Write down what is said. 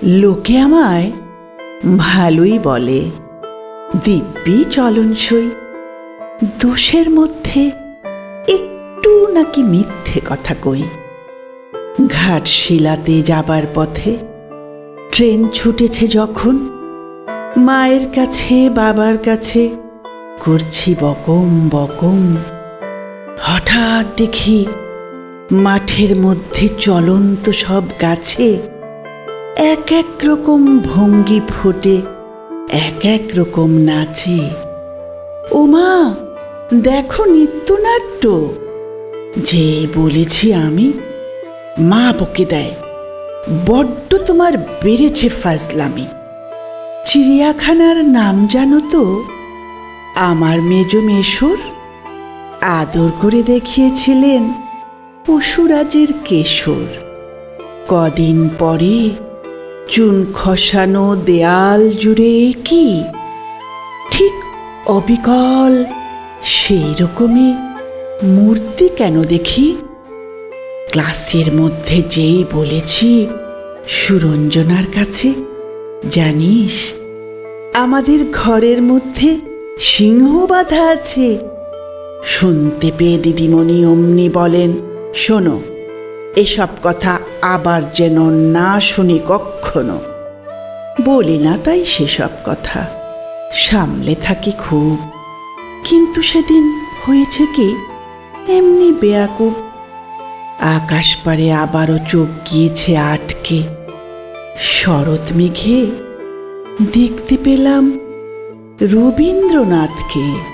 লোকে আমায় ভালোই বলে, দিব্যি চলনসই। দোষের মধ্যে একটু নাকি মিথ্যে কথা কই। ঘাটশিলাতে যাবার পথে ট্রেন ছুটেছে যখন, মায়ের কাছে বাবার কাছে করছি বকম বকম। হঠাৎ দেখি মাঠের মধ্যে চলন্ত সব গাছে এক এক রকম ভঙ্গি ফোটে, এক এক রকম নাচে। ওমা, দেখো নৃত্যনাট্য! যে বলেছি আমি, মা বকে দেয়, বড্ড তোমার বেড়েছে ফাজলামি। চিড়িয়াখানার নাম জানো তো? আমার মেজ মেশর আদর করে দেখিয়েছিলেন পশুরাজের কেশর। কদিন পরে চুন খসানো দেয়াল জুড়ে কি ঠিক অবিকল সেই রকমই মূর্তি কেন দেখি? ক্লাসের মধ্যে যেই বলেছি সুরঞ্জনার কাছে, জানিস আমাদের ঘরের মধ্যে সিংহ বাঁধা আছে। শুনতে পেয়ে দিদিমণি অমনি বলেন, শোনো, এসব কথা আবার যেন না শুনি কক্ষনো। বলি না তাই সেসব কথা, সামলে থাকি খুব। কিন্তু সেদিন হয়েছে কি, এমনি বেয়াকুব। আকাশ পারে আবারও চোখ গিয়েছে আটকে। শরৎ মেঘে দেখতে পেলাম রবীন্দ্রনাথকে।